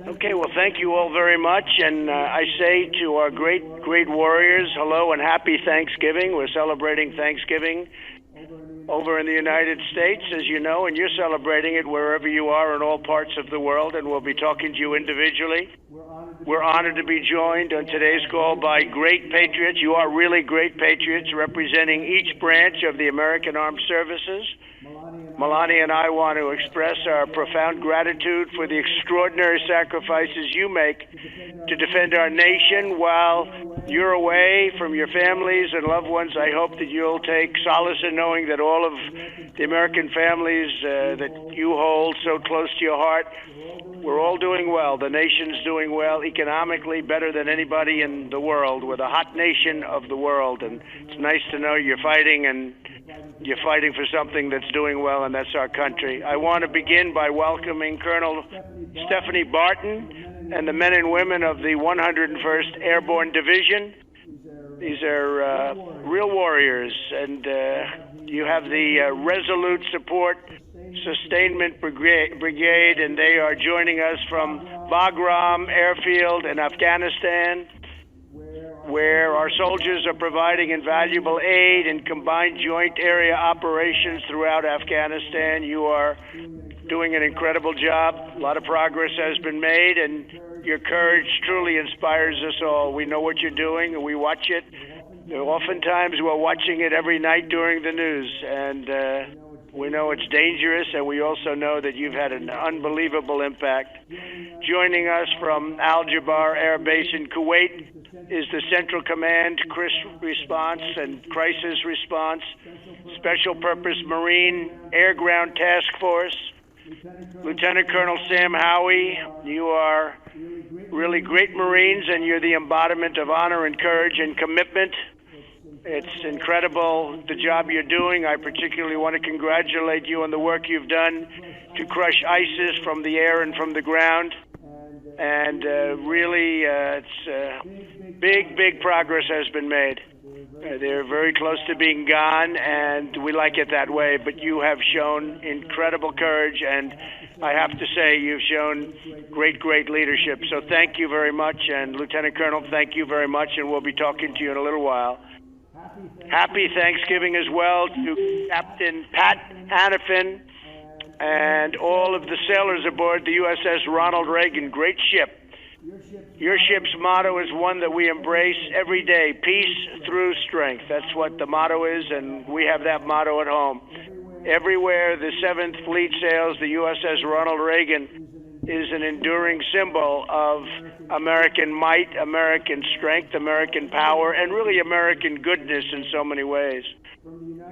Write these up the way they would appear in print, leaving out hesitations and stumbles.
Okay, well, thank you all very much. And I say to our great warriors, hello and happy Thanksgiving. We're celebrating Thanksgiving over in the United States, as you know, and you're celebrating it wherever you are in all parts of the world, and we'll be talking to you individually. We're honored to be joined on today's call by great patriots. You are really great patriots representing each branch of the American Armed Services. Melania and I want to express our profound gratitude for the extraordinary sacrifices you make to defend our nation while you're away from your families and loved ones. I hope that you'll take solace in knowing that all of the American families that you hold so close to your heart, we're all doing well. The nation's doing well economically, better than anybody in the world. We're the hot nation of the world, and it's nice to know you're fighting, and you're fighting for something that's doing well, and that's our country. I want to begin by welcoming Colonel Stephanie Barton and the men and women of the 101st Airborne Division. These are real warriors, and you have the Resolute Support Sustainment Brigade, and they are joining us from Bagram Airfield in Afghanistan, where our soldiers are providing invaluable aid in combined joint area operations throughout Afghanistan. You are doing an incredible job. A lot of progress has been made, and your courage truly inspires us all. We know what you're doing, and we watch it. Oftentimes, we're watching it every night during the news, and we know it's dangerous, and we also know that you've had an unbelievable impact. Joining us from Al Jabar Air Base in Kuwait is the Central Command Response and Crisis Response Special Purpose Marine Air Ground Task Force. Lieutenant Colonel Sam Howie, you are really great Marines, and you're the embodiment of honor and courage and commitment. It's incredible the job you're doing. I particularly want to congratulate you on the work you've done to crush ISIS from the air and from the ground. And really, big progress has been made. They're very close to being gone, and we like it that way. But you have shown incredible courage, and I have to say you've shown great leadership. So thank you very much. And Lieutenant Colonel, thank you very much, and we'll be talking to you in a little while. Happy Thanksgiving as well to Captain Pat Hannafin and all of the sailors aboard the USS Ronald Reagan. Great ship. Your ship's motto is one that we embrace every day: peace through strength. That's what the motto is, and we have that motto at home. Everywhere the 7th Fleet sails, the USS Ronald Reagan is an enduring symbol of American might, American strength, American power, and really American goodness in so many ways.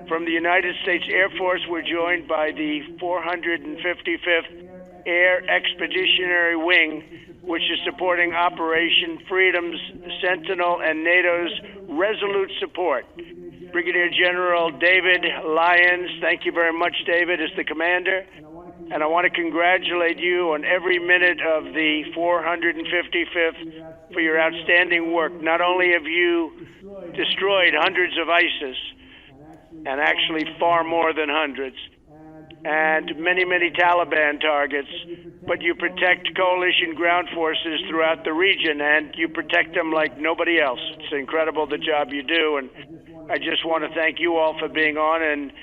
From the United States Air Force, we're joined by the 455th Air Expeditionary Wing, which is supporting Operation Freedom's Sentinel and NATO's Resolute Support. Brigadier General David Lyons, thank you very much, David, is the commander. And I want to congratulate you on every minute of the 455th for your outstanding work. Not only have you destroyed hundreds of ISIS, and actually far more than hundreds, and many Taliban targets, but you protect coalition ground forces throughout the region, and you protect them like nobody else. It's incredible the job you do, and I just want to thank you all for being on. And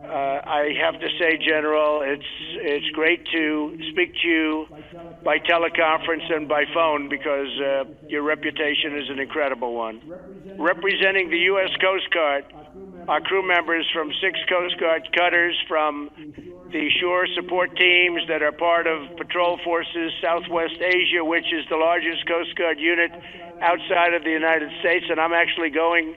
I have to say, General, it's great to speak to you by teleconference and by phone, because your reputation is an incredible one. Representing the U.S. Coast Guard, our crew members from 6 Coast Guard cutters, from the shore support teams that are part of Patrol Forces Southwest Asia, which is the largest Coast Guard unit outside of the United States. And I'm actually going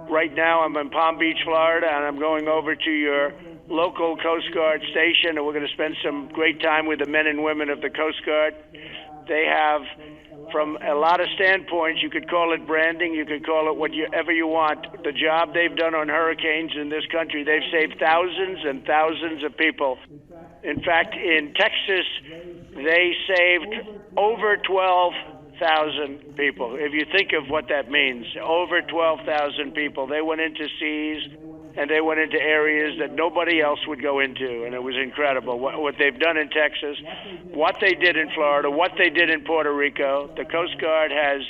right now. I'm in Palm Beach, Florida, and I'm going over to your local Coast Guard station, and we're going to spend some great time with the men and women of the Coast Guard. They have, from a lot of standpoints, you could call it branding, you could call it whatever you want. The job they've done on hurricanes in this country, they've saved thousands and thousands of people. In fact, in Texas, they saved over 12,000 people. If you think of what that means, over 12,000 people. They went into seas and they went into areas that nobody else would go into, and it was incredible what they've done in Texas, what they did in Florida, what they did in Puerto Rico. The Coast Guard has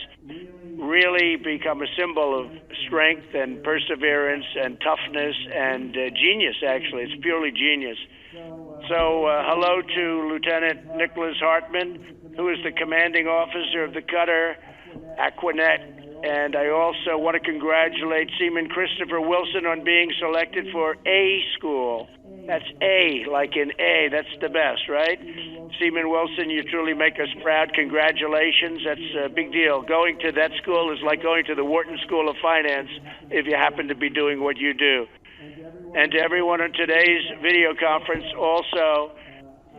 really become a symbol of strength and perseverance and toughness and genius, actually. It's purely genius. So hello to Lieutenant Nicholas Hartman, who is the commanding officer of the cutter Aquanet. And I also want to congratulate Seaman Christopher Wilson on being selected for A school. That's A, like in A. That's the best, right? Seaman Wilson, you truly make us proud. Congratulations. That's a big deal. Going to that school is like going to the Wharton School of Finance if you happen to be doing what you do. And to everyone on today's video conference also,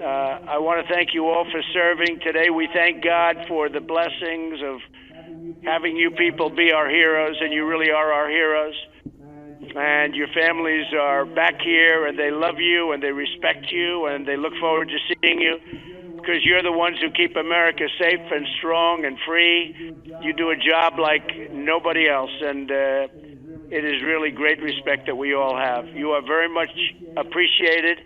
I want to thank you all for serving. Today we thank God for the blessings of having you people be our heroes, and you really are our heroes. And your families are back here, and they love you, and they respect you, and they look forward to seeing you, because you're the ones who keep America safe and strong and free. You do a job like nobody else, and it is really great respect that we all have. You are very much appreciated,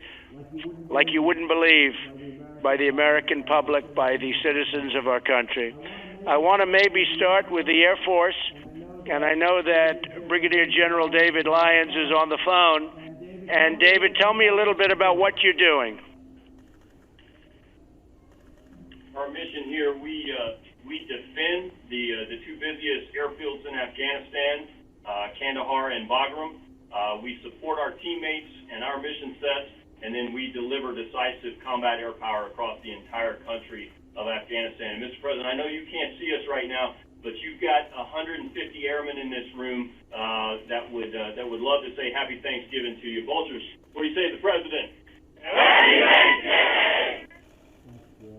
like you wouldn't believe, by the American public, by the citizens of our country. I want to maybe start with the Air Force, and I know that Brigadier General David Lyons is on the phone. And David, tell me a little bit about what you're doing. Our mission here, we defend the two busiest airfields in Afghanistan, Kandahar and Bagram. We support our teammates and our mission sets, and then we deliver decisive combat air power across the entire country of Afghanistan. And Mr. President, I know you can't see us right now, but you've got 150 airmen in this room that would love to say Happy Thanksgiving to you. Vultures, what do you say to the President? Happy Thanksgiving!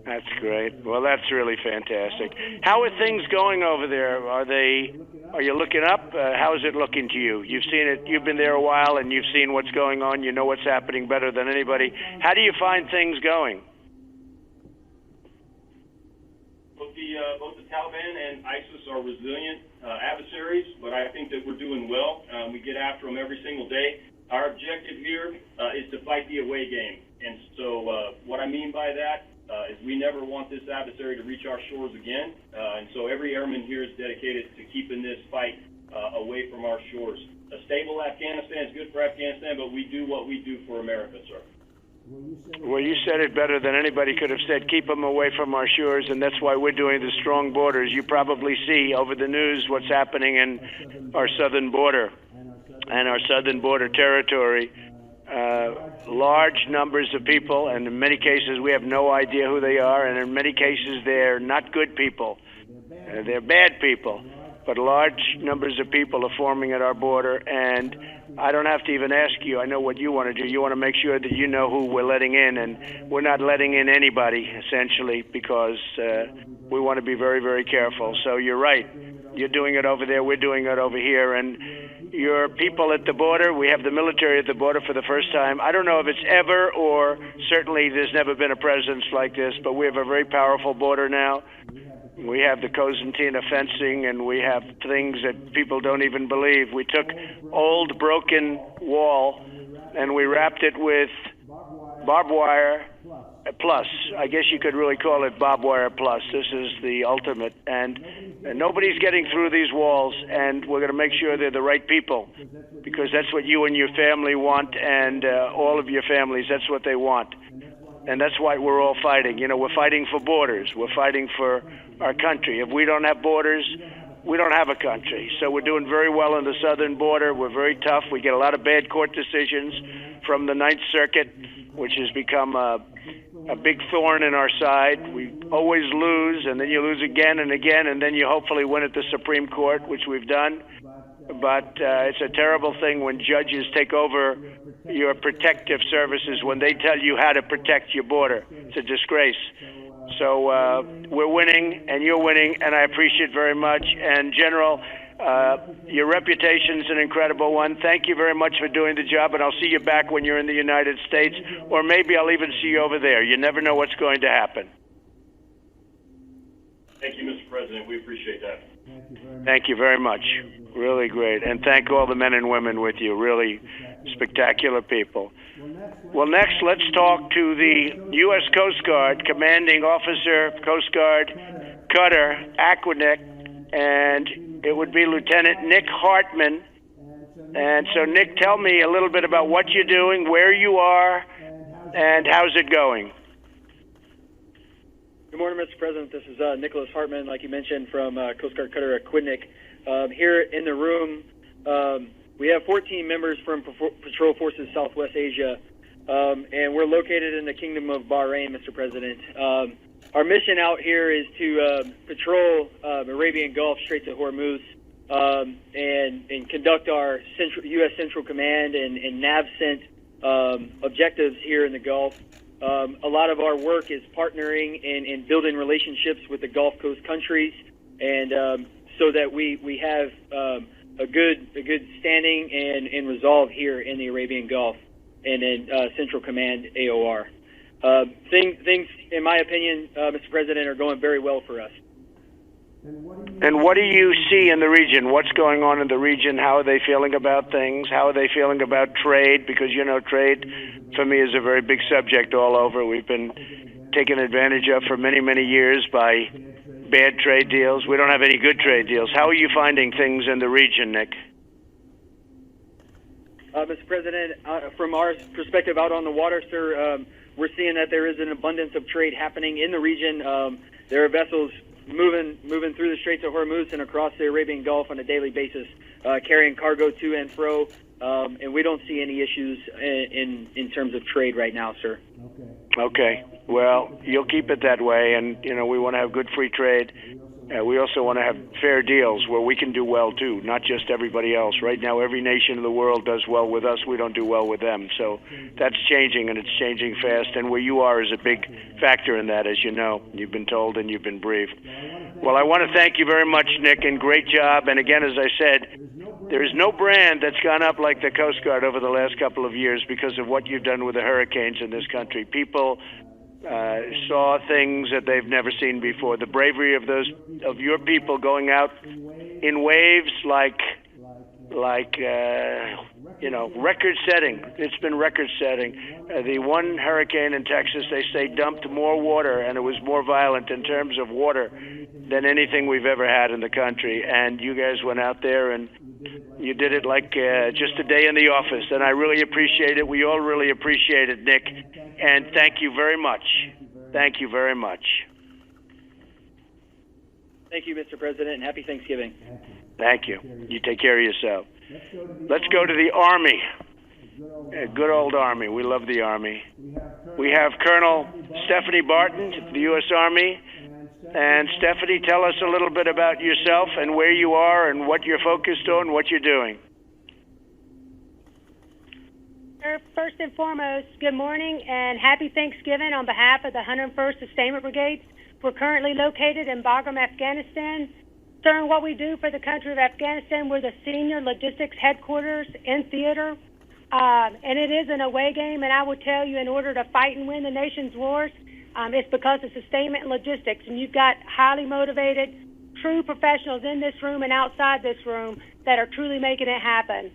That's great. Well, that's really fantastic. How are things going over there? Are you looking up? How is it looking to you? You've seen it. You've been there a while, and you've seen what's going on. You know what's happening better than anybody. How do you find things going? Both the Taliban and ISIS are resilient adversaries, but I think that we're doing well. We get after them every single day. Our objective here is to fight the away game. And so what I mean by that is we never want this adversary to reach our shores again. And so every airman here is dedicated to keeping this fight away from our shores. A stable Afghanistan is good for Afghanistan, but we do what we do for America, sir. Well, you said it better than anybody could have said. Keep them away from our shores, and that's why we're doing the strong borders. You probably see over the news what's happening in our southern border and our southern border territory. Large numbers of people, and in many cases we have no idea who they are, and in many cases they're not good people. They're bad people. But large numbers of people are forming at our border, and I don't have to even ask you. I know what you want to do. You want to make sure that you know who we're letting in, and we're not letting in anybody, essentially, because we want to be very, very careful. So you're right. You're doing it over there. We're doing it over here. And your people at the border, we have the military at the border for the first time. I don't know if it's ever, or certainly there's never been a presence like this, but we have a very powerful border now. We have the Cosentina fencing, and we have things that people don't even believe. We took old broken wall, and we wrapped it with barbed wire plus. I guess you could really call it barbed wire plus. This is the ultimate. And nobody's getting through these walls, and we're going to make sure they're the right people, because that's what you and your family want, and all of your families, that's what they want. And that's why we're all fighting. You know, we're fighting for borders. We're fighting for our country. If we don't have borders, we don't have a country. So we're doing very well on the southern border. We're very tough. We get a lot of bad court decisions from the Ninth Circuit, which has become a big thorn in our side. We always lose, and then you lose again and again, and then you hopefully win at the Supreme Court, which we've done. But it's a terrible thing when judges take over your protective services, when they tell you how to protect your border. It's a disgrace. So we're winning, and you're winning, and I appreciate it very much. And General, your reputation's an incredible one. Thank you very much for doing the job, and I'll see you back when you're in the United States, or maybe I'll even see you over there. You never know what's going to happen. Thank you, Mr. President. We appreciate that. Thank you very much. Really great. And thank all the men and women with you. Really spectacular people. Well, next, let's talk to the U.S. Coast Guard Commanding Officer, Coast Guard Cutter, Aquanic, and it would be Lieutenant Nick Hartman. And so, Nick, tell me a little bit about what you're doing, where you are, and how's it going? Good morning, Mr. President. This is Nicholas Hartman, like you mentioned, from Coast Guard Cutter Aquidneck. Here in the room, we have 14 members from Patrol Forces Southwest Asia, and we're located in the Kingdom of Bahrain, Mr. President. Our mission out here is to patrol Arabian Gulf, Straits of Hormuz, and conduct our U.S. Central Command and NAVCENT objectives here in the Gulf. A lot of our work is partnering and building relationships with the Gulf Coast countries, and so that we have a good standing and resolve here in the Arabian Gulf and in Central Command AOR. Things, in my opinion, Mr. President, are going very well for us. And what do you see in the region? What's going on in the region? How are they feeling about things? How are they feeling about trade? Because, you know, trade for me is a very big subject all over. We've been taken advantage of for many, many years by bad trade deals. We don't have any good trade deals. How are you finding things in the region, Nick? Mr. President, from our perspective out on the water, sir, we're seeing that there is an abundance of trade happening in the region. There are vessels moving through the Straits of Hormuz and across the Arabian Gulf on a daily basis, carrying cargo to and fro, and we don't see any issues in terms of trade right now, sir. Okay. Well, you'll keep it that way, and you know we want to have good free trade. We also want to have fair deals where we can do well too, not just everybody else. Right now, every nation in the world does well with us. We don't do well with them. So that's changing, and it's changing fast. And where you are is a big factor in that, as you know. You've been told and you've been briefed. Well, I want to thank you very much, Nick, and great job. And again, as I said, there is no brand that's gone up like the Coast Guard over the last couple of years because of what you've done with the hurricanes in this country. People saw things that they've never seen before. The bravery of your people going out in waves like record-setting. It's been record-setting. The one hurricane in Texas, they say, dumped more water, and it was more violent in terms of water than anything we've ever had in the country. And you guys went out there and you did it like just a day in the office, and I really appreciate it. We all really appreciate it, Nick, and thank you very much. Thank you very much. Thank you, Mr. President, and happy Thanksgiving. Thank you. You take care of yourself. Let's go to the Army. Good old Army. We love the Army. We have Colonel Stephanie Barton, the U.S. Army. And Stephanie, tell us a little bit about yourself and where you are and what you're focused on, what you're doing. First and foremost, good morning and happy Thanksgiving on behalf of the 101st Sustainment Brigade. We're currently located in Bagram, Afghanistan. Sir, what we do for the country of Afghanistan, we're the senior logistics headquarters in theater. And it is an away game, and I will tell you, in order to fight and win the nation's wars, it's because of sustainment and logistics. And you've got highly motivated, true professionals in this room and outside this room that are truly making it happen.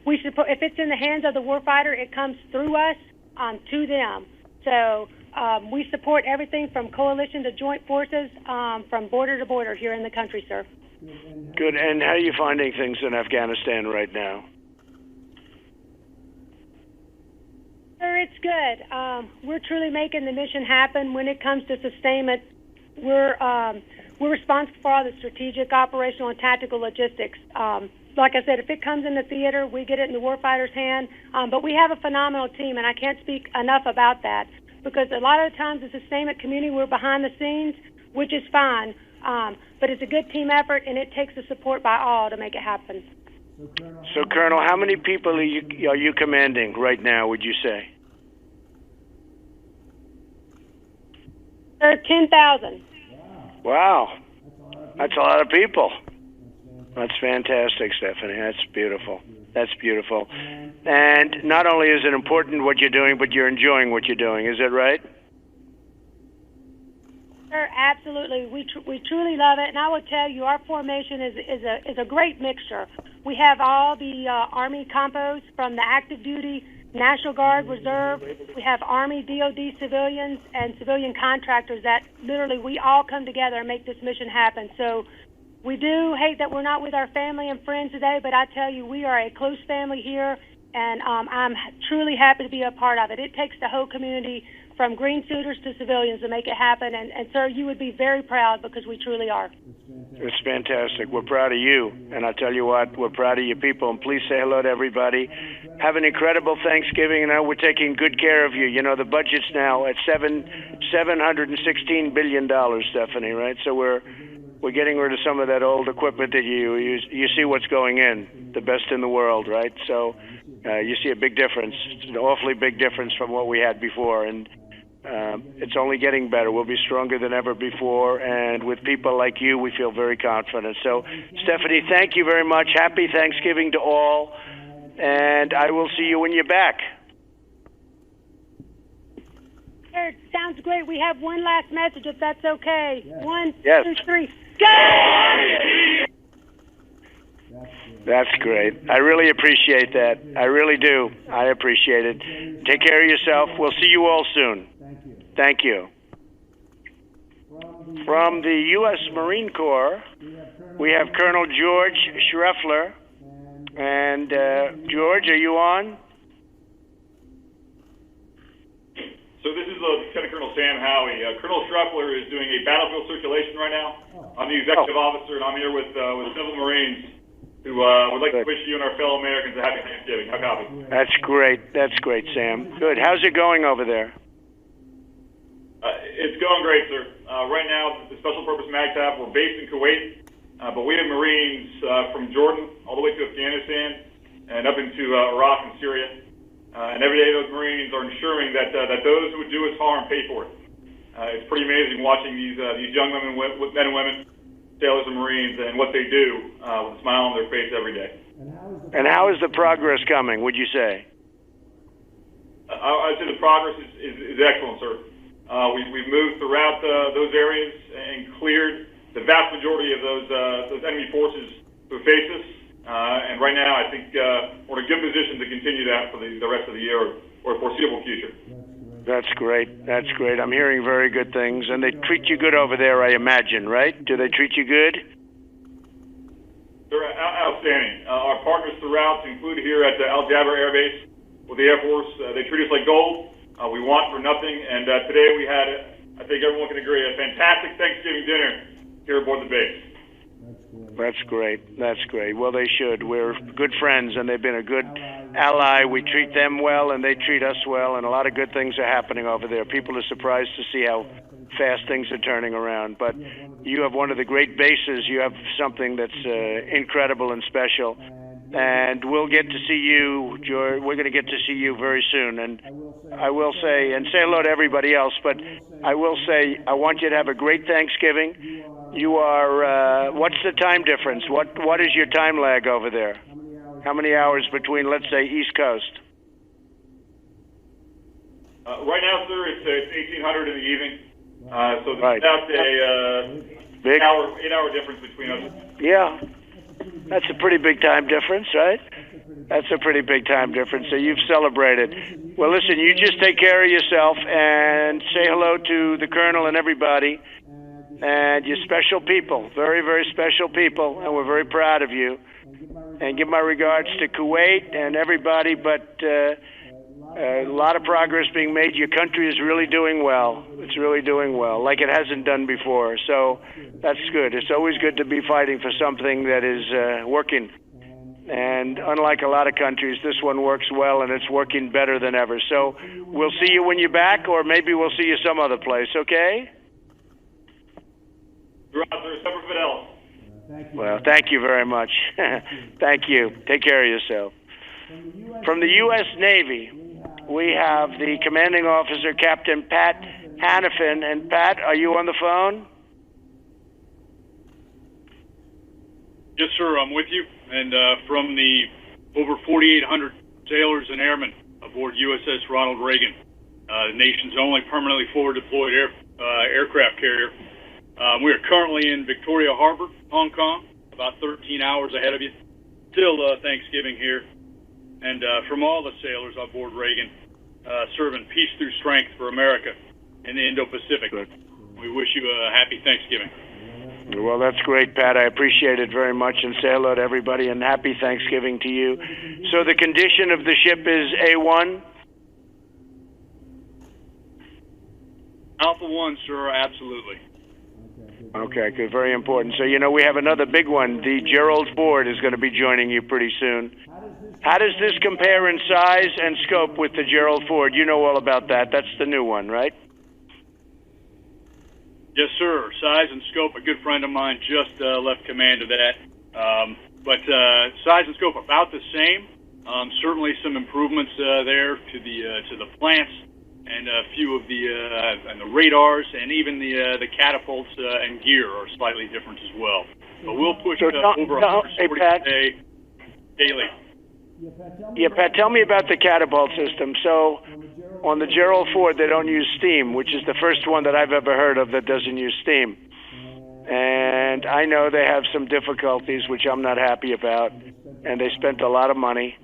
We support, if it's in the hands of the warfighter, it comes through us to them. So we support everything from coalition to joint forces, from border to border here in the country, sir. Good. And how are you finding things in Afghanistan right now? Sir, it's good. We're truly making the mission happen. When it comes to sustainment, we're responsible for all the strategic, operational, and tactical logistics. Like I said, if it comes in the theater, we get it in the warfighter's hand. But we have a phenomenal team, and I can't speak enough about that because a lot of the times the sustainment community, we're behind the scenes, which is fine. But it's a good team effort, and it takes the support by all to make it happen. So, Colonel, how many people are you commanding right now, would you say? 10,000. Wow. That's a lot of people. That's fantastic, Stephanie. That's beautiful. That's beautiful. And not only is it important what you're doing, but you're enjoying what you're doing. Is that right? Sure, absolutely. We truly love it, and I will tell you, our formation is a great mixture. We have all the Army compos from the active duty, National Guard, Reserve. We have Army, DoD civilians, and civilian contractors that literally we all come together and make this mission happen. So we do hate that we're not with our family and friends today, but I tell you, we are a close family here, and I'm truly happy to be a part of it. It takes the whole community, from green suiters to civilians, to make it happen. And sir, you would be very proud, because we truly are. It's fantastic. We're proud of you. And I tell you what, we're proud of you people. And please say hello to everybody. Have an incredible Thanksgiving. And we're taking good care of you. You know, the budget's now at $716 billion, Stephanie, right? So we're getting rid of some of that old equipment that you see what's going in, the best in the world, right? So you see a big difference. It's an awfully big difference from what we had before. And it's only getting better. We'll be stronger than ever before, and with people like you, we feel very confident. So, Stephanie, thank you very much. Happy Thanksgiving to all, and I will see you when you're back. Sure, sounds great. We have one last message, if that's okay. Yes. 1, yes. 2, 3, go! That's great. I really appreciate that. I really do. I appreciate it. Take care of yourself. We'll see you all soon. Thank you. From the U.S. Marine Corps, we have Colonel George Schreffler. And George, are you on? So this is Lieutenant Colonel Sam Howie. Colonel Schreffler is doing a battlefield circulation right now. I'm the executive officer, and I'm here with Civil Marines who would like to wish you and our fellow Americans a happy Thanksgiving. How copy? That's great. That's great, Sam. Good. How's it going over there? It's going great, sir. Right now, the Special Purpose MAGTF, we're based in Kuwait, but we have Marines from Jordan all the way to Afghanistan and up into Iraq and Syria. And every day those Marines are ensuring that those who would do us harm pay for it. It's pretty amazing watching these young men and women, sailors and Marines, and what they do with a smile on their face every day. And how is the progress coming, would you say? I'd say the progress is excellent, sir. We've moved throughout those areas and cleared the vast majority of those enemy forces who face us. And right now, I think we're in a good position to continue that for the rest of the year or foreseeable future. That's great. That's great. I'm hearing very good things. And they treat you good over there, I imagine, right? Do they treat you good? They're outstanding. Our partners throughout, included here at Al Jaber Air Base with the Air Force, they treat us like gold. We want for nothing. And today we had, I think everyone can agree, a fantastic Thanksgiving dinner here aboard the base. That's great. That's great. Well, they should. We're good friends, and they've been a good ally. We treat them well, and they treat us well, and a lot of good things are happening over there. People are surprised to see how fast things are turning around. But you have one of the great bases. You have something that's incredible and special. And we'll get to see you, George. We're going to get to see you very soon. And I will say, and say hello to everybody else, but I will say, I want you to have a great Thanksgiving. You are, what's the time difference? What is your time lag over there? How many hours between, let's say, East Coast? Right now, sir, it's 1800 in the evening. So there's Right. about a Big? 8-hour difference between us. Yeah. That's a pretty big time difference, right? That's a pretty big time difference. So you've celebrated. Well, listen, you just take care of yourself and say hello to the Colonel and everybody. And you're special people, very, very special people, and we're very proud of you. And give my regards to Kuwait and everybody, but a lot of progress being made. Your country is really doing well. It's really doing well, like it hasn't done before. So that's good. It's always good to be fighting for something that is working. And unlike a lot of countries, this one works well, and it's working better than ever. So we'll see you when you're back, or maybe we'll see you some other place, okay? Well, thank you very much. Thank you. Take care of yourself. From the U.S. Navy, we have the commanding officer, Captain Pat Hannafin. And Pat, are you on the phone? Yes, sir, I'm with you. And from the over 4,800 sailors and airmen aboard USS Ronald Reagan, the nation's only permanently forward deployed aircraft carrier. We are currently in Victoria Harbor, Hong Kong, about 13 hours ahead of you. Still Thanksgiving here. And from all the sailors on board Reagan, serving peace through strength for America in the Indo-Pacific. Good. We wish you a happy Thanksgiving. Well, that's great, Pat. I appreciate it very much, and say hello to everybody, and happy Thanksgiving to you. So the condition of the ship is A1? Alpha 1, sir, absolutely. Okay, good. Very important. So, we have another big one. The Gerald Ford is going to be joining you pretty soon. How does this compare in size and scope with the Gerald Ford? You know all about that. That's the new one, right? Yes, sir. Size and scope. A good friend of mine just left command of that. But size and scope about the same. Certainly some improvements there to the plants and a few of the radars and even the catapults and gear are slightly different as well. But we'll push over 140 a day daily. Yeah, Pat, tell me about the catapult system. So on the Gerald Ford, they don't use steam, which is the first one that I've ever heard of that doesn't use steam. And I know they have some difficulties, which I'm not happy about, and they spent a lot of money.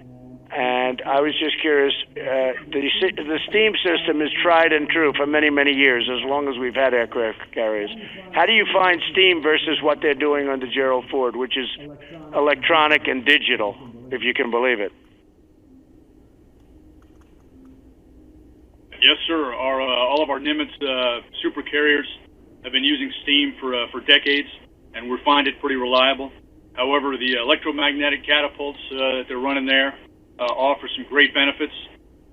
And I was just curious, the steam system is tried and true for many, many years, as long as we've had aircraft carriers. How do you find steam versus what they're doing on the Gerald Ford, which is electronic and digital, if you can believe it? Yes, sir. All of our Nimitz super carriers have been using steam for decades, and we find it pretty reliable. However, the electromagnetic catapults that they're running there offer some great benefits.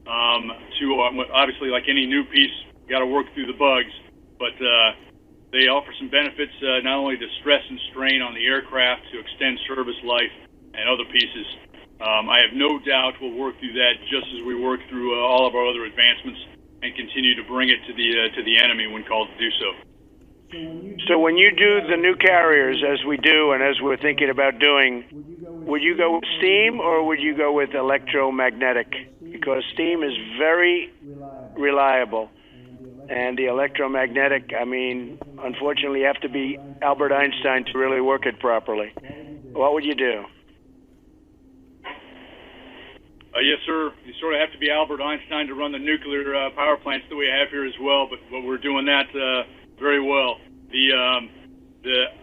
Obviously, like any new piece, you got to work through the bugs, but they offer some benefits not only to stress and strain on the aircraft to extend service life and other pieces. I have no doubt we'll work through that just as we work through all of our other advancements and continue to bring it to the enemy when called to do so. So when you do the new carriers, as we do and as we're thinking about doing, would you go with steam or would you go with electromagnetic? Because steam is very reliable. And the electromagnetic, unfortunately, you have to be Albert Einstein to really work it properly. What would you do? Yes, sir. You sort of have to be Albert Einstein to run the nuclear power plants that we have here as well, but we're doing that very well.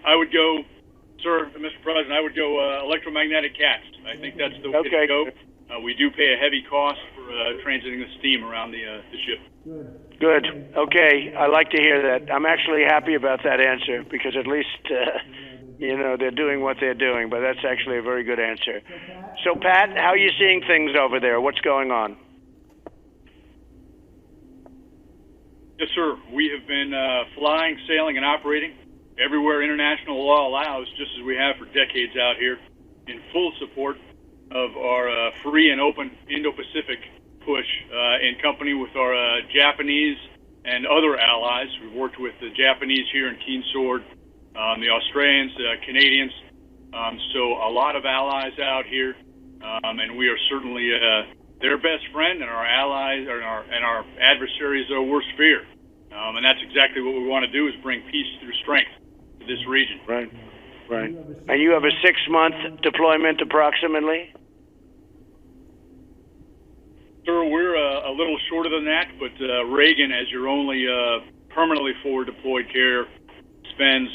I would go, sir, Mr. President, I would go electromagnetic cats. I think that's the way to go. We do pay a heavy cost for transiting the steam around the ship. Good. Okay. I like to hear that. I'm actually happy about that answer because at least, they're doing what they're doing, but that's actually a very good answer. So, Pat, how are you seeing things over there? What's going on? Yes, sir. We have been flying, sailing, and operating everywhere international law allows, just as we have for decades out here, in full support of our free and open Indo-Pacific push in company with our Japanese and other allies. We've worked with the Japanese here in Keen Sword, the Australians, Canadians, so a lot of allies out here, and we are certainly their best friend and our allies and our adversaries' worst fear. And that's exactly what we want to do, is bring peace through strength to this region. Right. And you have a 6-month deployment approximately? Sir, we're a little shorter than that, but Reagan, as your only permanently forward deployed carrier, spends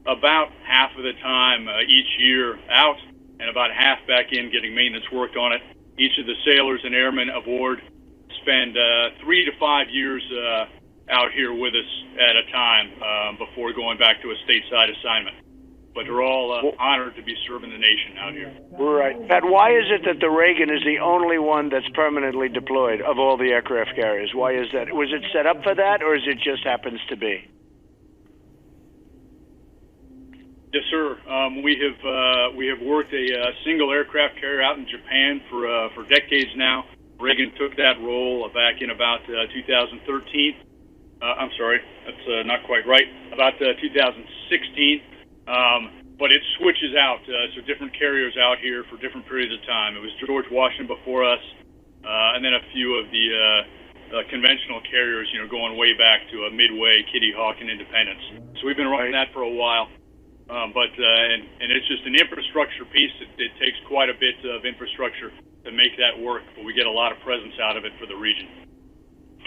about half of the time each year out and about half back in getting maintenance work on it. Each of the sailors and airmen aboard spend 3 to 5 years out here with us at a time before going back to a stateside assignment. But they're all honored to be serving the nation out here. Right. Pat, why is it that the Reagan is the only one that's permanently deployed of all the aircraft carriers? Why is that? Was it set up for that, or is it just happens to be? Yes, sir. We have worked a single aircraft carrier out in Japan for decades now. Reagan took that role back in about 2013. I'm sorry, that's not quite right. About 2016. But it switches out, so different carriers out here for different periods of time. It was George Washington before us, and then a few of the conventional carriers, going way back to Midway, Kitty Hawk, and Independence. So we've been running that for a while. But it's just an infrastructure piece. It takes quite a bit of infrastructure to make that work, but we get a lot of presence out of it for the region.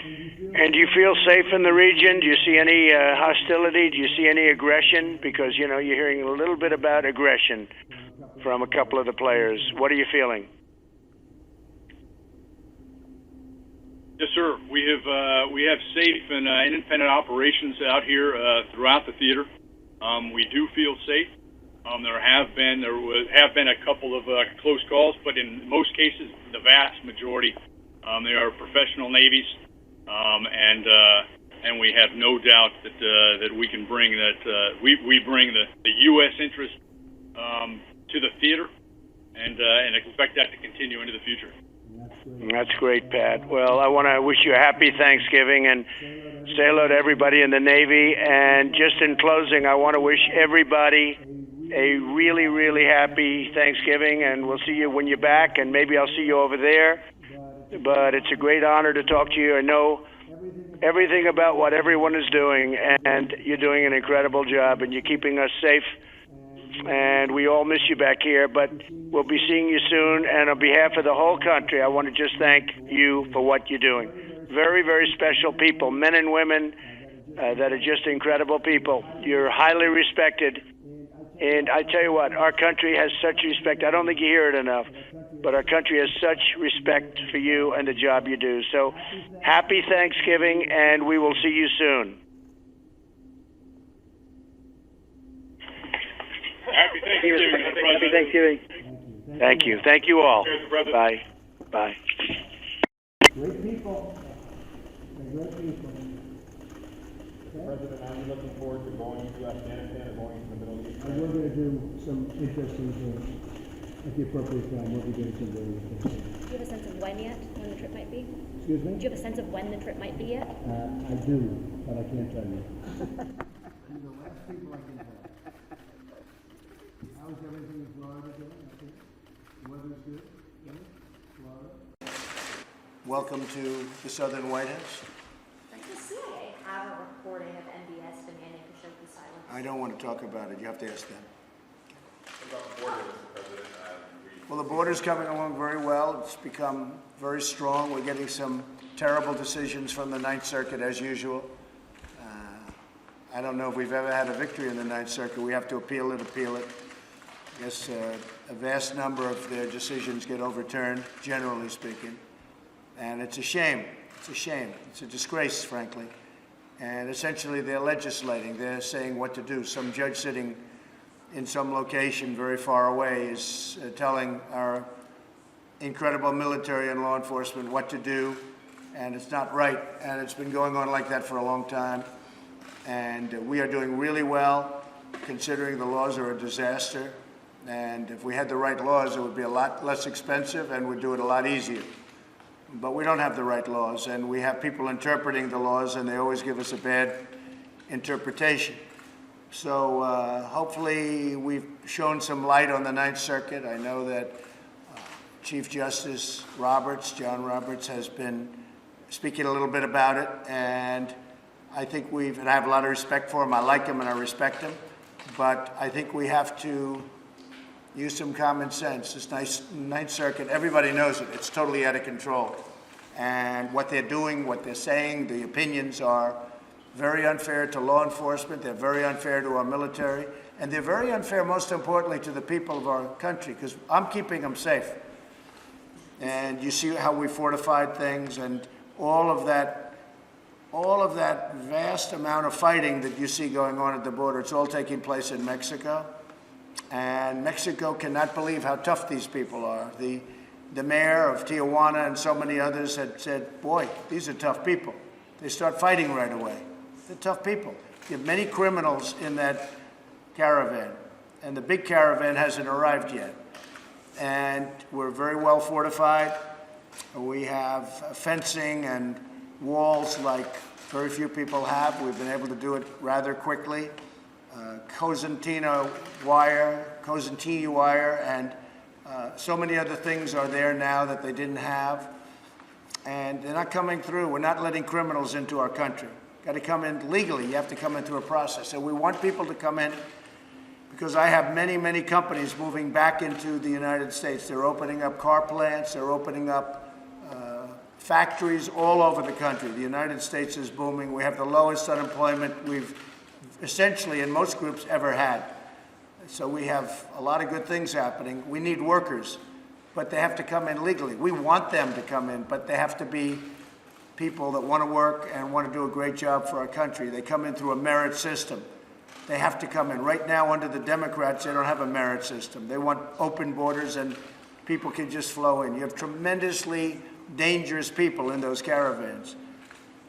And do you feel safe in the region? Do you see any hostility? Do you see any aggression? Because, you're hearing a little bit about aggression from a couple of the players. What are you feeling? Yes, sir. We have safe and independent operations out here throughout the theater. We do feel safe. There have been a couple of close calls, but in most cases, the vast majority, they are professional navies, and we have no doubt that we can bring that we bring the U.S. interest to the theater, and expect that to continue into the future. That's great, Pat. Well, I want to wish you a happy Thanksgiving and say hello to everybody in the Navy. And just in closing, I want to wish everybody a really, really happy Thanksgiving. And we'll see you when you're back, and maybe I'll see you over there. But it's a great honor to talk to you. I know everything about what everyone is doing, and you're doing an incredible job, and you're keeping us safe. And we all miss you back here, but we'll be seeing you soon. And on behalf of the whole country, I want to just thank you for what you're doing. Very, very special people, men and women that are just incredible people. You're highly respected. And I tell you what, our country has such respect. I don't think you hear it enough, but our country has such respect for you and the job you do. So happy Thanksgiving, and we will see you soon. Happy Thanksgiving. Happy Thanksgiving. Thank you. Thank you all. Bye. Bye. Great people. Great people. President, I'm looking forward to going to Afghanistan and going to the Middle East. And we're going to do some interesting things at the appropriate time. We'll be doing some very interesting things. Do you have a sense of when yet, when the trip might be? Excuse me? Do you have a sense of when the trip might be yet? I do, but I can't tell you. You're the last people I can tell. How's everything in Florida doing? The weather's good? Florida? Welcome to the Southern White House. Does the CIA have a recording of MBS demanding Khashoggi's silence? I don't want to talk about it. You have to ask them. What about the border, Mr. President? Well, the border's coming along very well. It's become very strong. We're getting some terrible decisions from the Ninth Circuit, as usual. I don't know if we've ever had a victory in the Ninth Circuit. We have to appeal it. Yes, a vast number of their decisions get overturned, generally speaking. And it's a shame. It's a shame. It's a disgrace, frankly. And essentially, they're legislating. They're saying what to do. Some judge sitting in some location very far away is telling our incredible military and law enforcement what to do. And it's not right. And it's been going on like that for a long time. And we are doing really well, considering the laws are a disaster. And if we had the right laws, it would be a lot less expensive and would do it a lot easier. But we don't have the right laws, and we have people interpreting the laws, and they always give us a bad interpretation. So hopefully we've shown some light on the Ninth Circuit. I know that Chief Justice Roberts, John Roberts, has been speaking a little bit about it, and I think and I have a lot of respect for him. I like him and I respect him, but I think we have to use some common sense. This Ninth Circuit, everybody knows it. It's totally out of control. And what they're doing, what they're saying, the opinions are very unfair to law enforcement. They're very unfair to our military. And they're very unfair, most importantly, to the people of our country, because I'm keeping them safe. And you see how we fortified things, and all of that vast amount of fighting that you see going on at the border, it's all taking place in Mexico. And Mexico cannot believe how tough these people are. The mayor of Tijuana and so many others had said, boy, these are tough people. They start fighting right away. They're tough people. You have many criminals in that caravan, and the big caravan hasn't arrived yet. And we're very well fortified. We have fencing and walls like very few people have. We've been able to do it rather quickly. Cosentino wire, and so many other things are there now that they didn't have. and they're not coming through. We're not letting criminals into our country. Got to come in legally. You have to come in through a process. So we want people to come in because I have many, many companies moving back into the United States. They're opening up car plants. They're opening up factories all over the country. The United States is booming. We have the lowest unemployment we've essentially in most groups ever had. So we have a lot of good things happening. We need workers, but they have to come in legally. We want them to come in, but they have to be people that want to work and want to do a great job for our country. They come in through a merit system. They have to come in. Right now, under the Democrats, they don't have a merit system. They want open borders and people can just flow in. You have tremendously dangerous people in those caravans.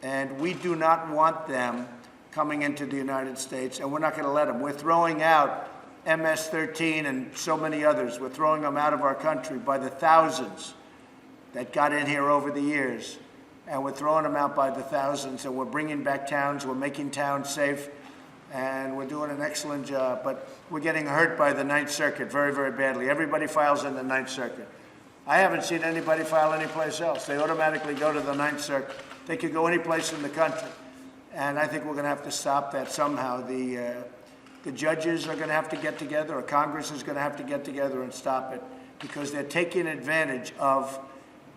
And we do not want them coming into the United States, and we're not going to let them. We're throwing out MS-13 and so many others. We're throwing them out of our country by the thousands that got in here over the years. And we're throwing them out by the thousands, and we're bringing back towns. We're making towns safe, and we're doing an excellent job. But we're getting hurt by the Ninth Circuit very, very badly. Everybody files in the Ninth Circuit. I haven't seen anybody file anyplace else. They automatically go to the Ninth Circuit. They could go any place in the country. And I think we're going to have to stop that somehow. The judges are going to have to get together, or Congress is going to have to get together and stop it, because they're taking advantage of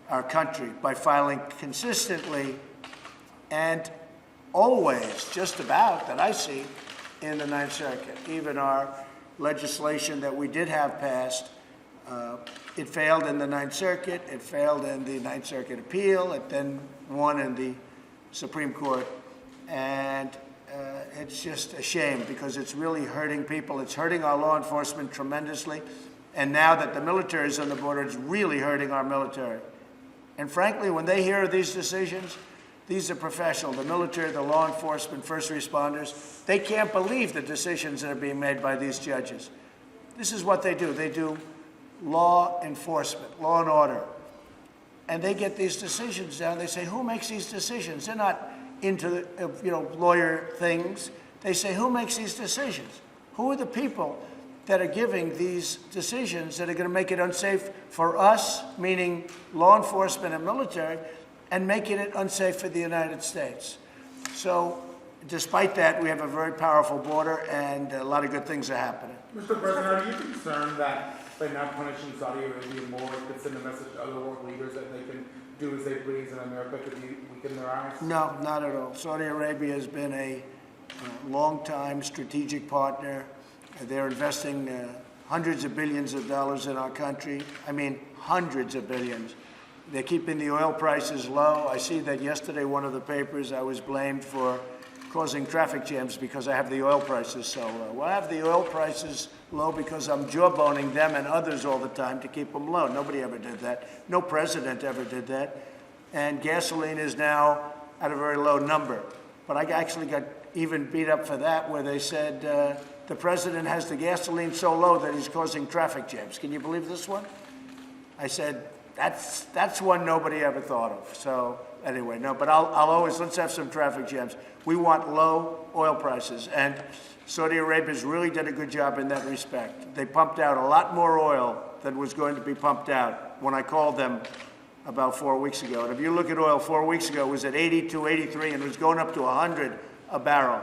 our country by filing consistently and always, just about, that I see, in the Ninth Circuit. Even our legislation that we did have passed, it failed in the Ninth Circuit, it failed in the Ninth Circuit appeal, it then won in the Supreme Court. And it's just a shame, because it's really hurting people. It's hurting our law enforcement tremendously. And now that the military is on the border, it's really hurting our military. And frankly, when they hear these decisions, these are professional, the military, the law enforcement, first responders, they can't believe the decisions that are being made by these judges. This is what they do. They do law enforcement, law and order. And they get these decisions down. They say, who makes these decisions? They're not into lawyer things. They say, who makes these decisions? Who are the people that are giving these decisions that are going to make it unsafe for us, meaning law enforcement and military, and making it unsafe for the United States? So despite that, we have a very powerful border, and a lot of good things are happening. Mr. President, are you concerned that by not punishing Saudi Arabia more, it could send a message to other world leaders that they can do as they please, and America could weaken their eyes? No, not at all. Saudi Arabia has been a long-time strategic partner. They're investing hundreds of billions of dollars in our country. I mean, hundreds of billions. They're keeping the oil prices low. I see that yesterday, one of the papers, I was blamed for causing traffic jams because I have the oil prices so low. Well, I have the oil prices low because I'm jawboning them and others all the time to keep them low. Nobody ever did that. No president ever did that. And gasoline is now at a very low number. But I actually got even beat up for that, where they said the president has the gasoline so low that he's causing traffic jams. Can you believe this one? I said, that's one nobody ever thought of. So anyway, no, but I'll always, let's have some traffic jams. We want low oil prices, and Saudi Arabia's really done a good job in that respect. They pumped out a lot more oil than was going to be pumped out when I called them about 4 weeks ago. And if you look at oil, 4 weeks ago, it was at 82, 83, and it was going up to 100 a barrel.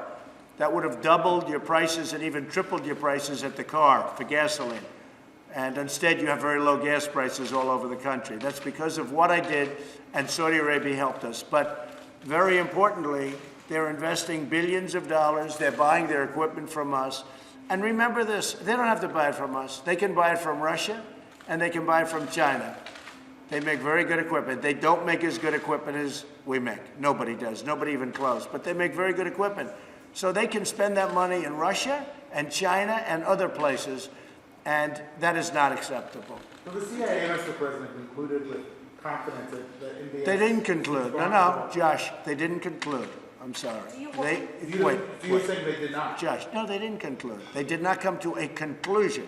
That would have doubled your prices and even tripled your prices at the car for gasoline. And instead, you have very low gas prices all over the country. That's because of what I did, and Saudi Arabia helped us. But very importantly, they're investing billions of dollars. They're buying their equipment from us. And remember this, they don't have to buy it from us. They can buy it from Russia, and they can buy it from China. They make very good equipment. They don't make as good equipment as we make. Nobody does, nobody even close. But they make very good equipment. So they can spend that money in Russia and China and other places, and that is not acceptable. So the CIA, Mr. President, concluded with confidence that India... They didn't conclude. No, Josh, they didn't conclude. I'm sorry. Wait. You're saying they did not? Josh, no, they didn't conclude. They did not come to a conclusion.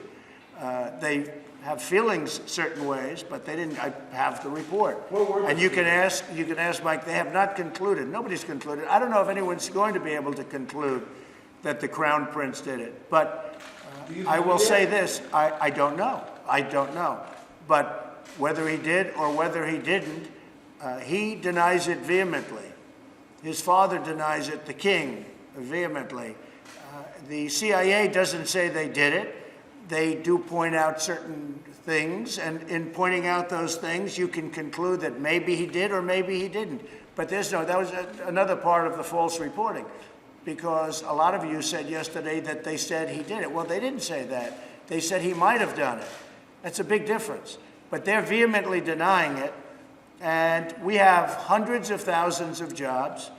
They have feelings certain ways, but they didn't have the report. And you can ask Mike, they have not concluded. Nobody's concluded. I don't know if anyone's going to be able to conclude that the Crown Prince did it. But I will say this, I don't know. I don't know. But whether he did or whether he didn't, He denies it vehemently. His father denies it, the king, vehemently. The CIA doesn't say they did it. They do point out certain things, and in pointing out those things, you can conclude that maybe he did or maybe he didn't. But that was another part of the false reporting, because a lot of you said yesterday that they said he did it. Well, they didn't say that. They said he might have done it. That's a big difference. But they're vehemently denying it, and we have hundreds of thousands of jobs.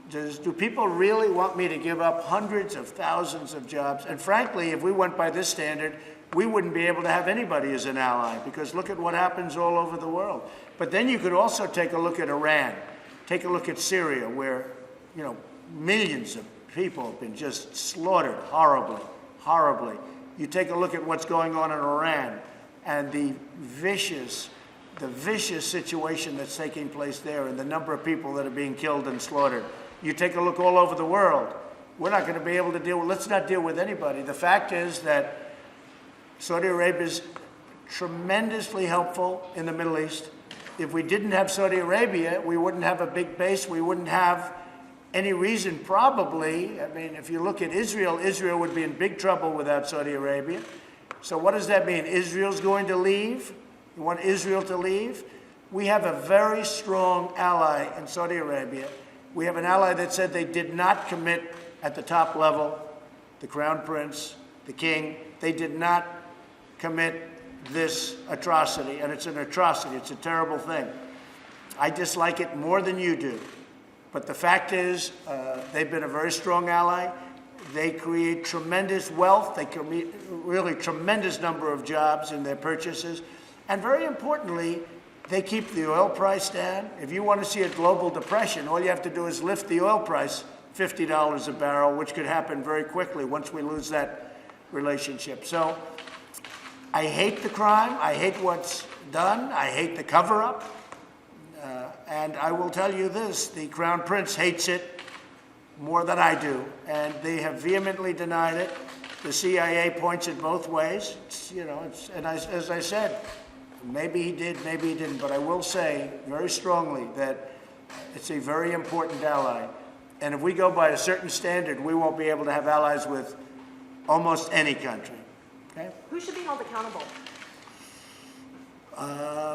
Do people really want me to give up hundreds of thousands of jobs? And frankly, if we went by this standard, we wouldn't be able to have anybody as an ally, because look at what happens all over the world. But then you could also take a look at Iran, take a look at Syria, where, millions of people have been just slaughtered horribly, horribly. You take a look at what's going on in Iran and the vicious situation that's taking place there, and the number of people that are being killed and slaughtered. You take a look all over the world. We're not going to be able to deal with, let's not deal with anybody. The fact is that Saudi Arabia is tremendously helpful in the Middle East. If we didn't have Saudi Arabia, we wouldn't have a big base. We wouldn't have any reason, probably. I mean, if you look at Israel, Israel would be in big trouble without Saudi Arabia. So what does that mean? Israel's going to leave? You want Israel to leave? We have a very strong ally in Saudi Arabia. We have an ally that said they did not commit at the top level, the crown prince, the king. They did not commit this atrocity, and it's an atrocity. It's a terrible thing. I dislike it more than you do. But the fact is, they've been a very strong ally. They create tremendous wealth. They create really tremendous number of jobs in their purchases. And very importantly, they keep the oil price down. If you want to see a global depression, all you have to do is lift the oil price $50 a barrel, which could happen very quickly once we lose that relationship. So I hate the crime. I hate what's done. I hate the cover-up. And I will tell you this, the Crown Prince hates it more than I do. And they have vehemently denied it. The CIA points it both ways. As I said, maybe he did, maybe he didn't. But I will say very strongly that it's a very important ally. And if we go by a certain standard, we won't be able to have allies with almost any country. Okay? Who should be held accountable?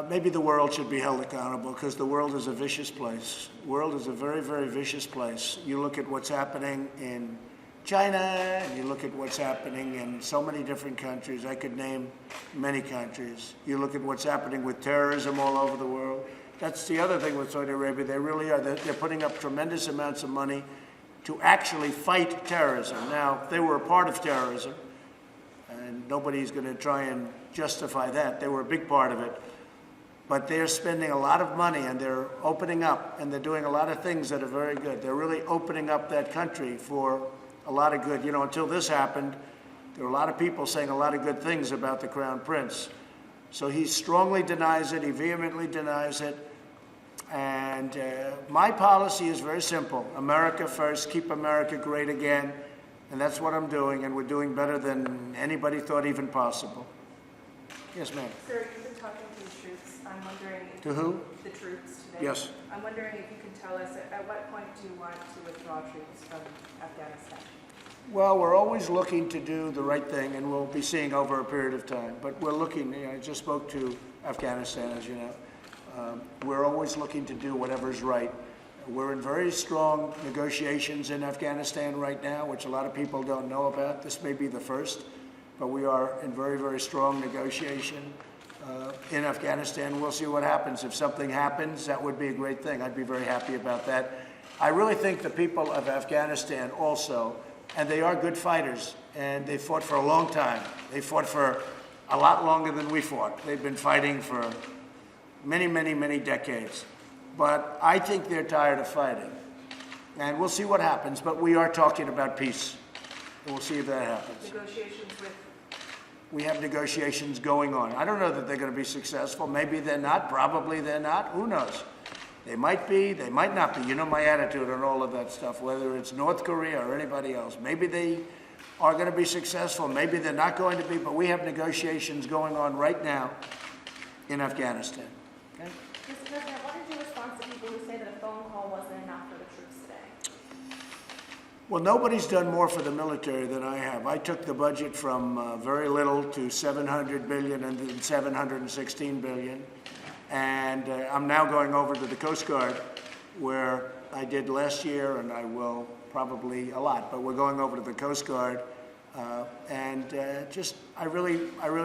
Maybe the world should be held accountable, because the world is a vicious place. The world is a very, very vicious place. You look at what's happening in China, and you look at what's happening in so many different countries. I could name many countries. You look at what's happening with terrorism all over the world. That's the other thing with Saudi Arabia. They really are. They're putting up tremendous amounts of money to actually fight terrorism. Now, they were a part of terrorism, and nobody's going to try and justify that. They were a big part of it. But they're spending a lot of money, and they're opening up, and they're doing a lot of things that are very good. They're really opening up that country for a lot of good. Until this happened, there were a lot of people saying a lot of good things about the Crown Prince. So he strongly denies it. He vehemently denies it. And my policy is very simple. America first. Keep America great again. And that's what I'm doing, and we're doing better than anybody thought even possible. Yes, ma'am. Sir, you've been talking to the troops. I'm wondering if To who? The troops today. Yes. I'm wondering if you can tell us at what point do you want to withdraw troops from Afghanistan? Well, we're always looking to do the right thing, and we'll be seeing over a period of time. But we're looking, I just spoke to Afghanistan, as you know. We're always looking to do whatever's right. We're in very strong negotiations in Afghanistan right now, which a lot of people don't know about. This may be the first, but we are in very, very strong negotiation in Afghanistan. We'll see what happens. If something happens, that would be a great thing. I'd be very happy about that. I really think the people of Afghanistan also, and they are good fighters, and they fought for a long time. They fought for a lot longer than we fought. They've been fighting for many, many, many decades. But I think they're tired of fighting. And we'll see what happens, but we are talking about peace. And we'll see if that happens. Negotiations with? We have negotiations going on. I don't know that they're going to be successful. Maybe they're not. Probably they're not. Who knows? They might be. They might not be. You know my attitude on all of that stuff, whether it's North Korea or anybody else. Maybe they are going to be successful. Maybe they're not going to be. But we have negotiations going on right now in Afghanistan. Okay? Mr. President, what is your response to Well, nobody's done more for the military than I have. I took the budget from very little to $700 billion and then $716 billion. And I'm now going over to the Coast Guard, where I did last year, and I will probably a lot, but we're going over to the Coast Guard. I really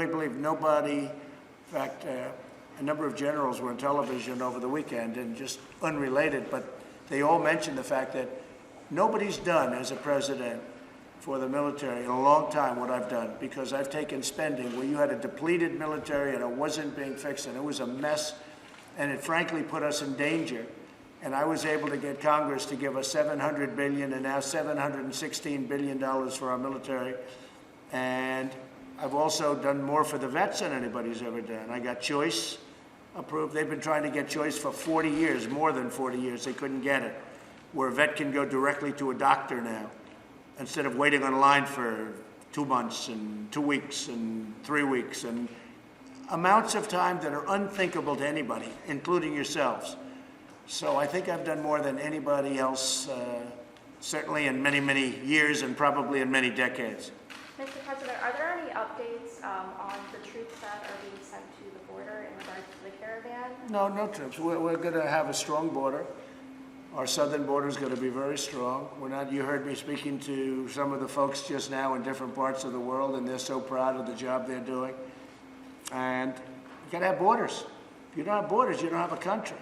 believe nobody, in fact, a number of generals were on television over the weekend, and just unrelated, but they all mentioned the fact that nobody's done as a president for the military in a long time what I've done, because I've taken spending where you had a depleted military and it wasn't being fixed and it was a mess, and it frankly put us in danger. And I was able to get Congress to give us $700 billion and now $716 billion for our military. And I've also done more for the vets than anybody's ever done. I got choice approved. They've been trying to get choice for 40 years, more than 40 years. They couldn't get it. Where a vet can go directly to a doctor now, instead of waiting online for 2 months and 2 weeks and 3 weeks, and amounts of time that are unthinkable to anybody, including yourselves. So I think I've done more than anybody else, certainly in many, many years and probably in many decades. Mr. President, are there any updates on the troops that are being sent to the border in regards to the Caravan? No, no troops. We're going to have a strong border. Our southern border is going to be very strong. You heard me speaking to some of the folks just now in different parts of the world, and they're so proud of the job they're doing. And you got to have borders. If you don't have borders, you don't have a country.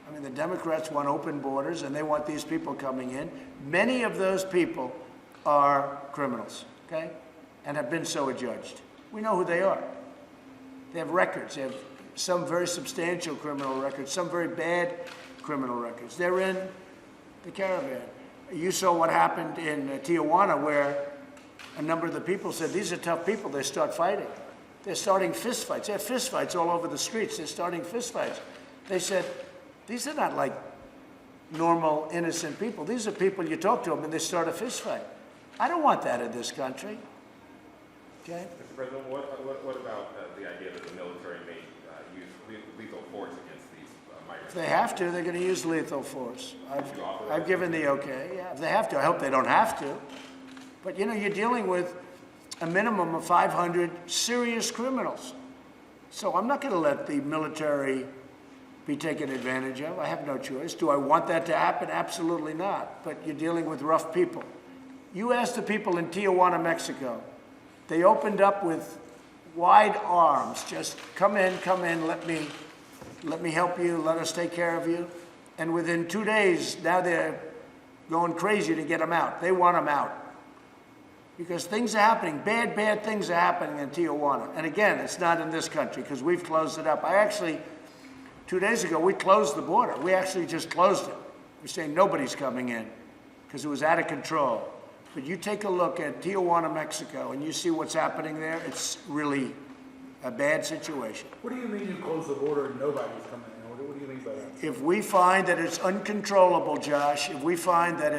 I mean, the Democrats want open borders, and they want these people coming in. Many of those people are criminals, okay, and have been so adjudged. We know who they are. They have records. They have some very substantial criminal records, some very bad criminal records. They're in the Caravan. You saw what happened in Tijuana, where a number of the people said, these are tough people. They start fighting. They're starting fist fights. They have fist fights all over the streets. They're starting fist fights. They said, these are not like normal, innocent people. These are people, you talk to them and they start a fist fight. I don't want that in this country. Okay? Mr. President, what about the idea that the military may use lethal force against these migrants? If they have to, they're going to use lethal force. I've given the okay. Yeah, if they have to. I hope they don't have to. But, you know, you're dealing with a minimum of 500 serious criminals. So I'm not going to let the military be taken advantage of. I have no choice. Do I want that to happen? Absolutely not. But you're dealing with rough people. You ask the people in Tijuana, Mexico. They opened up with wide arms. Just come in, let me help you, let us take care of you. And within 2 days, now they're going crazy to get them out. They want them out. Because things are happening, bad things are happening in Tijuana. And again, it's not in this country because we've closed it up. 2 days ago, we closed the border. We actually just closed it. We're saying nobody's coming in because it was out of control. But you take a look at Tijuana, Mexico, and you see what's happening there. It's really a bad situation. What do you mean you close the border and nobody's coming in? What do you mean by that? If we find that it's uncontrollable, Josh, if we find that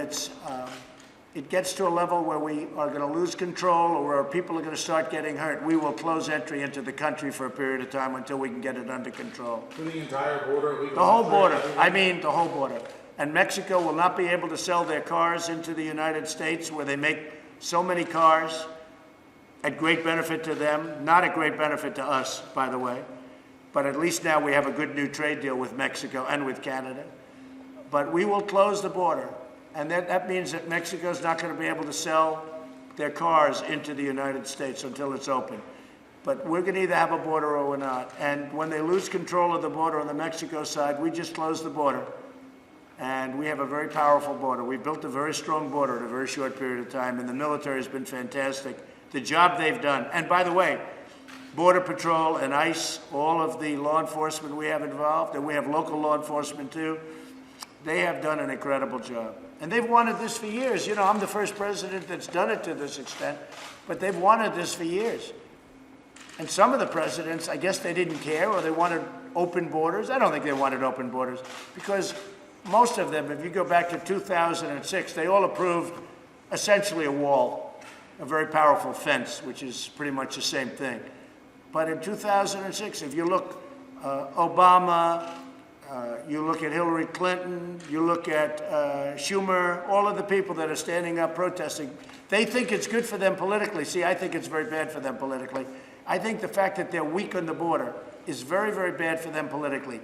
it gets to a level where we are going to lose control or where people are going to start getting hurt, we will close entry into the country for a period of time until we can get it under control. For the entire border? The whole border. I mean the whole border. And Mexico will not be able to sell their cars into the United States, where they make so many cars at great benefit to them, not at great benefit to us, by the way. But at least now we have a good new trade deal with Mexico and with Canada. But we will close the border. And that means that Mexico's not going to be able to sell their cars into the United States until it's open. But we're going to either have a border or we're not. And when they lose control of the border on the Mexico side, we just close the border. And we have a very powerful border. We built a very strong border in a very short period of time, and the military has been fantastic. The job they've done. And by the way, Border Patrol and ICE, all of the law enforcement we have involved, and we have local law enforcement too, they have done an incredible job. And they've wanted this for years. You know, I'm the first president that's done it to this extent, but they've wanted this for years. And some of the presidents, I guess they didn't care, or they wanted open borders. I don't think they wanted open borders, because most of them, if you go back to 2006, they all approved essentially a wall, a very powerful fence, which is pretty much the same thing. But in 2006, if you look, Obama, You look at Hillary Clinton, you look at Schumer, all of the people that are standing up protesting. They think it's good for them politically. See, I think it's very bad for them politically. I think the fact that they're weak on the border is very, very bad for them politically.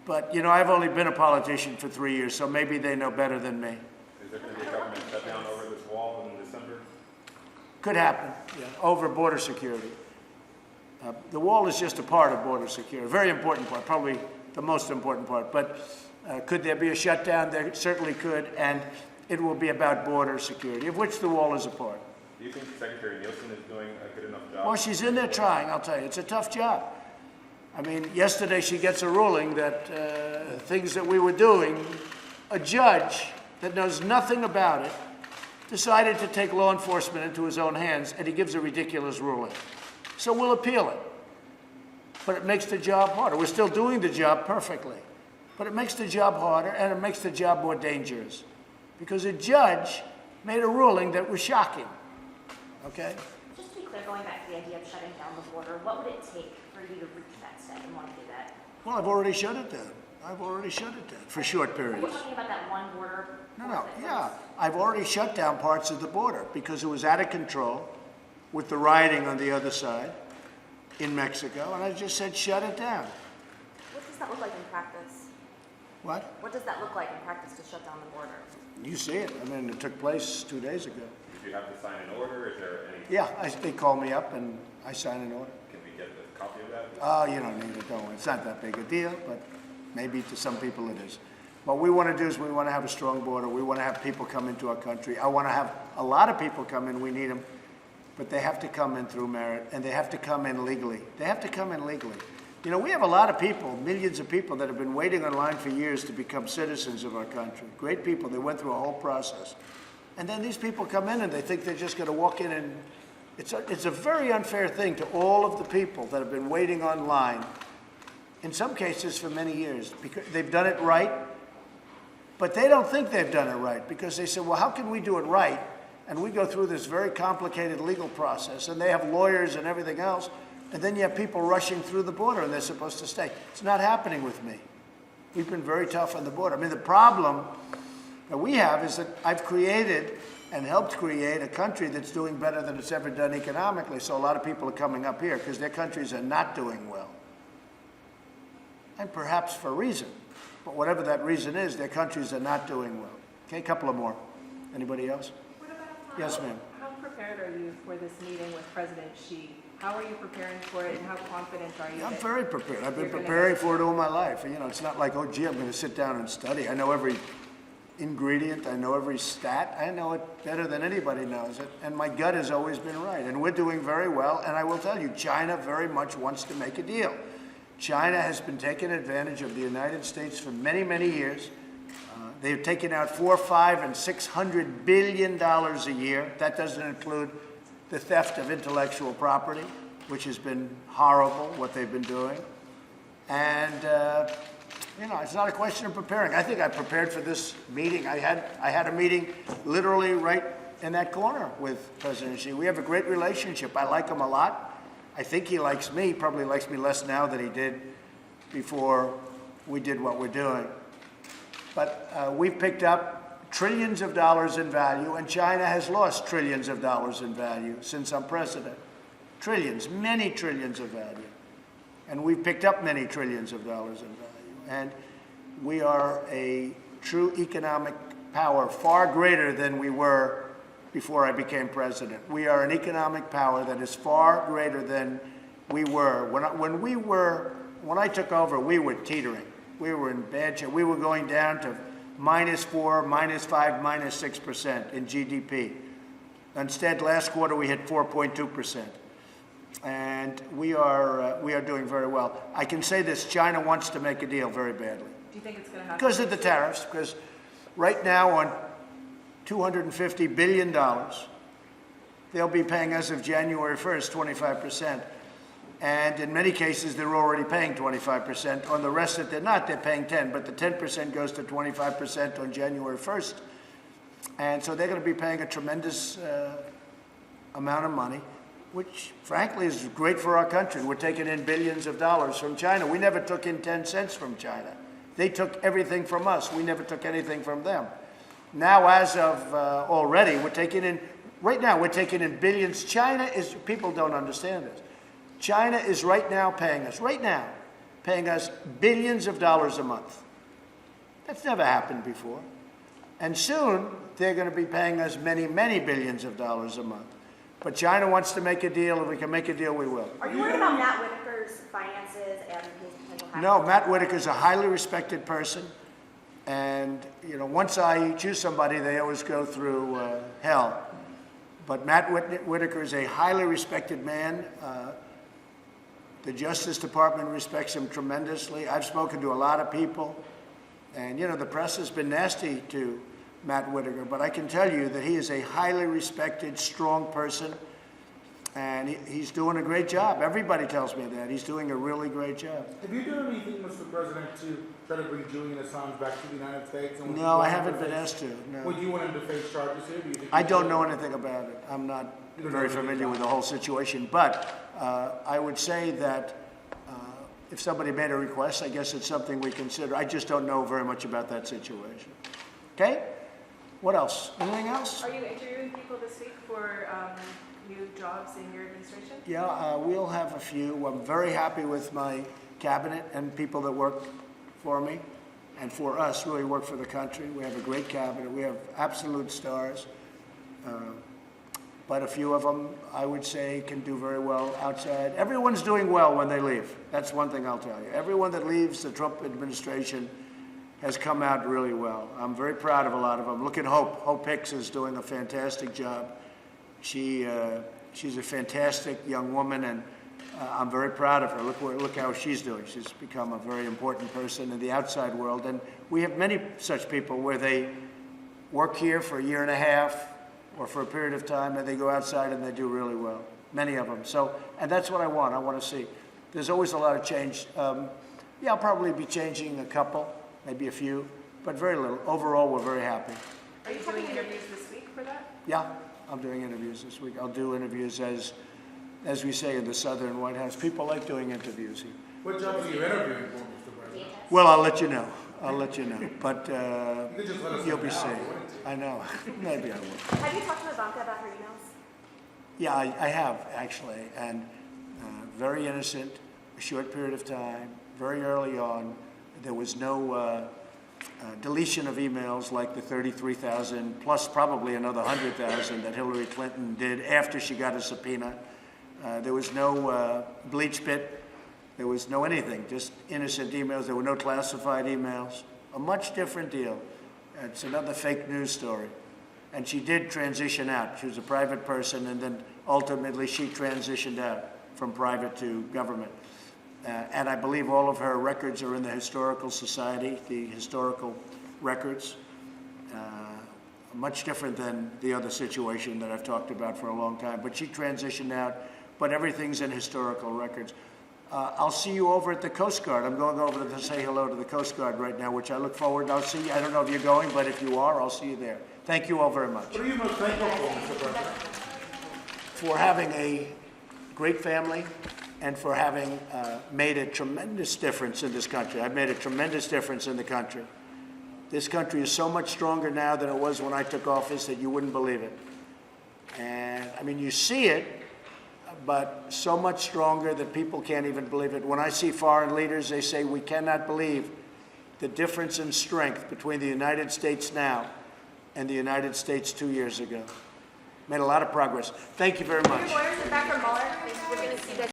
But, you know, I've only been a politician for 3 years, so maybe they know better than me. Is there going to be a government shutdown over this wall in December? Could happen, yeah, over border security. The wall is just a part of border security, a very important part, probably the most important part. But could there be a shutdown? There certainly could, and it will be about border security, of which the wall is a part. Do you think Secretary Nielsen is doing a good enough job? Well, she's in there trying, I'll tell you. It's a tough job. I mean, yesterday she gets a ruling that things that we were doing, a judge that knows nothing about it decided to take law enforcement into his own hands, and he gives a ridiculous ruling. So we'll appeal it. But it makes the job harder. We're still doing the job perfectly. But it makes the job harder, and it makes the job more dangerous. Because a judge made a ruling that was shocking. Okay? Just to be clear, going back to the idea of shutting down the border, what would it take for you to reach that step and want to do that? Well, I've already shut it down. I've already shut it down for short periods. Are you talking about that one border? No, yeah. I've already shut down parts of the border because it was out of control with the rioting on the other side in Mexico, and I just said shut it down. What does that look like in practice? What? What does that look like in practice to shut down the border? You see it. I mean, it took place 2 days ago. Did you have to sign an order? Is there any? Yeah, they called me up and I signed an order. Can we get a copy of that? Oh, you don't need it, don't worry. It's not that big a deal, but maybe to some people it is. What we want to do is we want to have a strong border. We want to have people come into our country. I want to have a lot of people come in. We need them. But they have to come in through merit, and they have to come in legally. They have to come in legally. You know, we have a lot of people, millions of people that have been waiting online for years to become citizens of our country. Great people. They went through a whole process. And then these people come in and they think they're just going to walk in and it's a very unfair thing to all of the people that have been waiting online, in some cases for many years, because they've done it right, but they don't think they've done it right because they say, well, how can we do it right? And we go through this very complicated legal process, and they have lawyers and everything else, and then you have people rushing through the border, and they're supposed to stay. It's not happening with me. We've been very tough on the border. I mean, the problem that we have is that I've created and helped create a country that's doing better than it's ever done economically, so a lot of people are coming up here because their countries are not doing well. And perhaps for a reason, but whatever that reason is, their countries are not doing well. Okay, a couple of more. Anybody else? Yes, ma'am. How prepared are you for this meeting with President Xi? How are you preparing for it, and how confident are you? I'm very prepared. I've been preparing for it all my life. You know, it's not like, oh, gee, I'm going to sit down and study. I know every ingredient. I know every stat. I know it better than anybody knows it. And my gut has always been right. And we're doing very well. And I will tell you, China very much wants to make a deal. China has been taking advantage of the United States for many, many years. They've taken out $400, $500, and $600 billion a year. That doesn't include the theft of intellectual property, which has been horrible, what they've been doing. And, you know, it's not a question of preparing. I think I prepared for this meeting. I had a meeting literally right in that corner with President Xi. We have a great relationship. I like him a lot. I think he likes me. He probably likes me less now than he did before we did what we're doing. But we've picked up trillions of dollars in value, and China has lost trillions of dollars in value since I'm president. Trillions, many trillions of value. And we've picked up many trillions of dollars in value. And we are a true economic power, far greater than we were before I became president. We are an economic power that is far greater than we were. When I took over, we were teetering. We were in bad shape. We were going down to -4, -5, -6% in GDP. Instead, last quarter we hit 4.2%. And we are doing very well. I can say this, China wants to make a deal very badly. Do you think it's going to happen? Because of the tariffs, because right now on $250 billion, they'll be paying as of January 1st, 25%. And in many cases, they're already paying 25%. On the rest that they're not, they're paying 10%. But the 10% goes to 25% on January 1st. And so they're going to be paying a tremendous amount of money, which, frankly, is great for our country. We're taking in billions of dollars from China. We never took in 10 cents from China. They took everything from us. We never took anything from them. Now, as of already, we're taking in billions. China is, people don't understand this. China is right now paying us billions of dollars a month. That's never happened before. And soon, they're going to be paying us many, many billions of dollars a month. But China wants to make a deal. If we can make a deal, we will. Are you worried about Matt Whitaker's finances and his potential happiness? No, Matt Whitaker is a highly respected person. And, you know, once I choose somebody, they always go through hell. But Matt Whitaker is a highly respected man. The Justice Department respects him tremendously. I've spoken to a lot of people. And, you know, the press has been nasty to Matt Whitaker, but I can tell you that he is a highly respected, strong person, and he's doing a great job. Everybody tells me that. He's doing a really great job. Have you done anything, Mr. President, to try to bring Julian Assange back to the United States? And no, I haven't been asked to. No. Would you want him to face charges here? Do you think I don't know anything about it. I'm not very familiar with the whole situation, but I would say that if somebody made a request, I guess it's something we consider. I just don't know very much about that situation. Okay? What else? Anything else? Are you interviewing people this week for new jobs in your administration? Yeah, we'll have a few. I'm very happy with my cabinet and people that work for me and for us, really work for the country. We have a great cabinet. We have absolute stars. But a few of them, I would say, can do very well outside. Everyone's doing well when they leave. That's one thing I'll tell you. Everyone that leaves the Trump administration has come out really well. I'm very proud of a lot of them. Look at Hope. Hope Hicks is doing a fantastic job. She's a fantastic young woman, and I'm very proud of her. Look how she's doing. She's become a very important person in the outside world. And we have many such people where they work here for a year and a half or for a period of time, and they go outside and they do really well. Many of them. So, and that's what I want. I want to see. There's always a lot of change. Yeah, I'll probably be changing a couple, maybe a few, but very little. Overall, we're very happy. Are you doing interviews this week for that? Yeah, I'm doing interviews this week. I'll do interviews as we say in the Southern White House. People like doing interviews here. What jobs are you interviewing for, Mr. President? Well, I'll let you know. But you'll be safe. I know. Maybe I will. Have you talked to Ivanka about her emails? Yeah, I have, actually. And very innocent, a short period of time, very early on. There was no deletion of emails like the 33,000, plus probably another 100,000 that Hillary Clinton did after she got a subpoena. There was no bleach pit. There was no anything, just innocent emails. There were no classified emails. A much different deal. It's another fake news story. And she did transition out. She was a private person, and then ultimately she transitioned out from private to government. And I believe all of her records are in the Historical Society, the historical records. Much different than the other situation that I've talked about for a long time. But she transitioned out, but everything's in historical records. I'll see you over at the Coast Guard. I'm going over to say hello to the Coast Guard right now, which I look forward to. I'll see you. I don't know if you're going, but if you are, I'll see you there. Thank you all very much. What are you most thankful for, Mr. President? For having a great family and for having made a tremendous difference in this country. I've made a tremendous difference in the country. This country is so much stronger now than it was when I took office that you wouldn't believe it. And, I mean, you see it, but so much stronger that people can't even believe it. When I see foreign leaders, they say, we cannot believe the difference in strength between the United States now and the United States 2 years ago. Made a lot of progress. Thank you very much. Your lawyers are back from Mueller. We're going to see this.